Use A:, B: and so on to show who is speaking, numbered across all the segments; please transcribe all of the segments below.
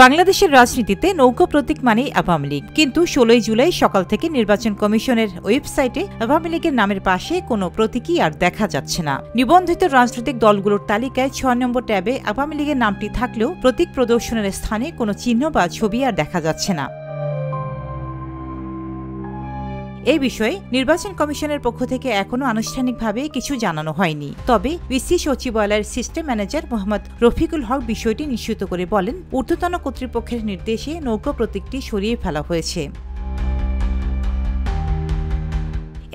A: বাংলাদেশের রাজনীতিতে নৌকা প্রতীক মানেই আওয়ামী লীগ, কিন্তু 16 জুলাই সকাল থেকে নির্বাচন কমিশনের ওয়েবসাইটে আওয়ামী লীগের নামের পাশে কোনো প্রতীকই আর দেখা যাচ্ছে না। নিবন্ধিত রাজনৈতিক দলগুলোর তালিকায় 6 নম্বর ট্যাবে আওয়ামী লীগের নামটি থাকলেও প্রতীক প্রদর্শনের স্থানে কোনো চিহ্ন বা ছবি আর দেখা যাচ্ছে না। এই বিষয়ে নির্বাচন কমিশনের পক্ষ থেকে এখনো আনুষ্ঠানিকভাবে কিছু জানানো হয়নি। তবে বিসি সচিবালয়ের সিস্টেম ম্যানেজার মোহাম্মদ রফিকুল হক বিষয়টি নিশ্চিত করে বলেন, ঊর্ধ্বতন কর্তৃপক্ষের নির্দেশে নৌকা প্রতীকটি সরিয়ে ফেলা হয়েছে।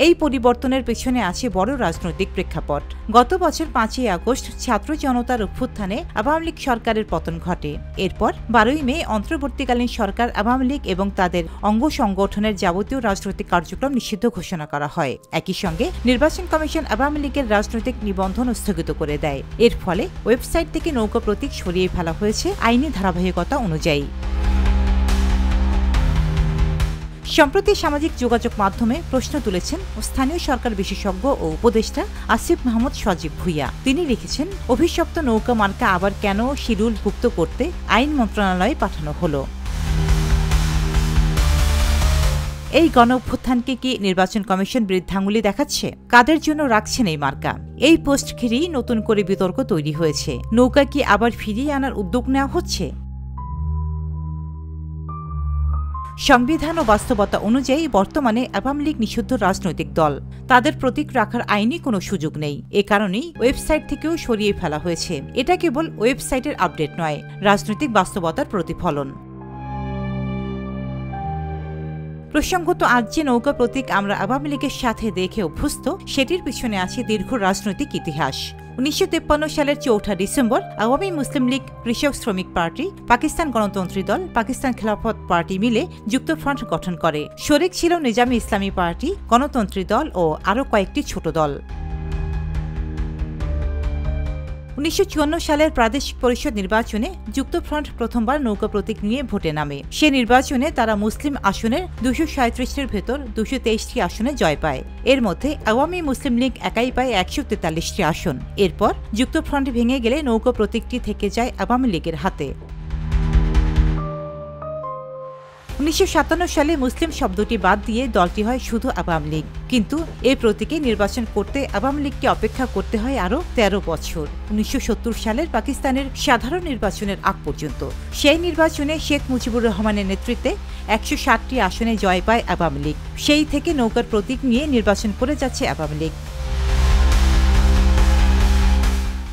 A: এই পরিবর্তনের পেছনে আছে বড় রাজনৈতিক প্রেক্ষাপট। গত বছর 5ই আগস্ট ছাত্র জনতার অভ্যুত্থানে আওয়ামী লীগ সরকারের পতন ঘটে। এরপর 12ই মে অন্তর্বর্তীকালীন সরকার আওয়ামী লীগ এবং তাদের অঙ্গ সংগঠনের যাবতীয় রাজনৈতিক কার্যক্রম নিষিদ্ধ ঘোষণা করা হয়। একই সঙ্গে নির্বাচন কমিশন আওয়ামী লীগের রাজনৈতিক নিবন্ধন স্থগিত করে দেয়। এর ফলে ওয়েবসাইট থেকে নৌকা প্রতীক সরিয়ে ফেলা হয়েছে আইনি ধারাবাহিকতা অনুযায়ী। সম্প্রতি সামাজিক যোগাযোগ মাধ্যমে প্রশ্ন তুলেছেন স্থানীয় সরকার বিশেষজ্ঞ ও উপদেষ্টা আসিফ মাহমুদ সজীব ভুইয়া। তিনি লিখেছেন, অভিশপ্ত নৌকা মার্কা আবার কেন শিডিউলভুক্ত করতে আইন মন্ত্রণালয়ে পাঠানো হলো। এই গণ অভ্যুত্থানকে কি নির্বাচন কমিশন বৃদ্ধাঙ্গুলি দেখাচ্ছে? কাদের জন্য রাখছেন এই মার্কা? এই পোস্ট ঘিরেই নতুন করে বিতর্ক তৈরি হয়েছে। নৌকা কি আবার ফিরিয়ে আনার উদ্যোগ নেওয়া হচ্ছে? সংবিধান ও বাস্তবতা অনুযায়ী বর্তমানে আওয়ামী লীগ নিষিদ্ধ রাজনৈতিক দল। তাদের প্রতীক রাখার আইনি কোনো সুযোগ নেই। এ কারণেই ওয়েবসাইট থেকেও সরিয়ে ফেলা হয়েছে। এটা কেবল ওয়েবসাইটের আপডেট নয়, রাজনৈতিক বাস্তবতার প্রতিফলন। প্রসঙ্গত, আজ যে নৌকা প্রতীক আমরা আওয়ামী লীগের সাথে দেখে অভ্যস্ত, সেটির পিছনে আছে দীর্ঘ রাজনৈতিক ইতিহাস। 1953 সালের 4 ডিসেম্বর আওয়ামী মুসলিম লীগ, কৃষক শ্রমিক পার্টি, পাকিস্তান গণতন্ত্রী দল, পাকিস্তান খেলাফত পার্টি মিলে যুক্তফ্রন্ট গঠন করে। শরিক ছিল নিজামী ইসলামী পার্টি, গণতন্ত্রী দল ও আরও কয়েকটি ছোট দল। 1954 সালের প্রাদেশিক পরিষদ নির্বাচনে যুক্তফ্রন্ট প্রথমবার নৌকা প্রতীক নিয়ে ভোটে নামে। সে নির্বাচনে তারা মুসলিম আসনের 237টির ভেতর 223টি আসনে জয় পায়। এর মধ্যে আওয়ামী মুসলিম লীগ একাই পায় 143টি আসন। এরপর যুক্তফ্রন্ট ভেঙে গেলে নৌকা প্রতীকটি থেকে যায় আওয়ামী লীগের হাতে। 1957 সালে মুসলিম শব্দটি বাদ দিয়ে দলটি হয় শুধু আওয়ামী লীগ। কিন্তু এই প্রতীকে নির্বাচন করতে আওয়ামী লীগকে অপেক্ষা করতে হয় আরও 13 বছর, 1970 সালের পাকিস্তানের সাধারণ নির্বাচনের আগ পর্যন্ত। সেই নির্বাচনে শেখ মুজিবুর রহমানের নেতৃত্বে 160টি আসনে জয় পায় আওয়ামী লীগ। সেই থেকে নৌকার প্রতীক নিয়ে নির্বাচন করে যাচ্ছে আওয়ামী লীগ।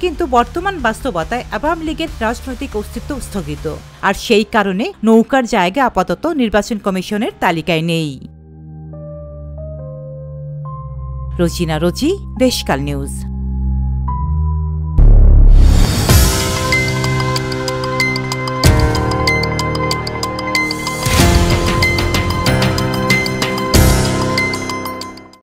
A: কিন্তু বর্তমান বাস্তবতায় আওয়ামী লীগের রাজনৈতিক অস্তিত্ব স্থগিত, আর সেই কারণে নৌকার জায়গা আপাতত নির্বাচন কমিশনের তালিকায় নেই। রোজিনা রোজি, দেশকাল নিউজ।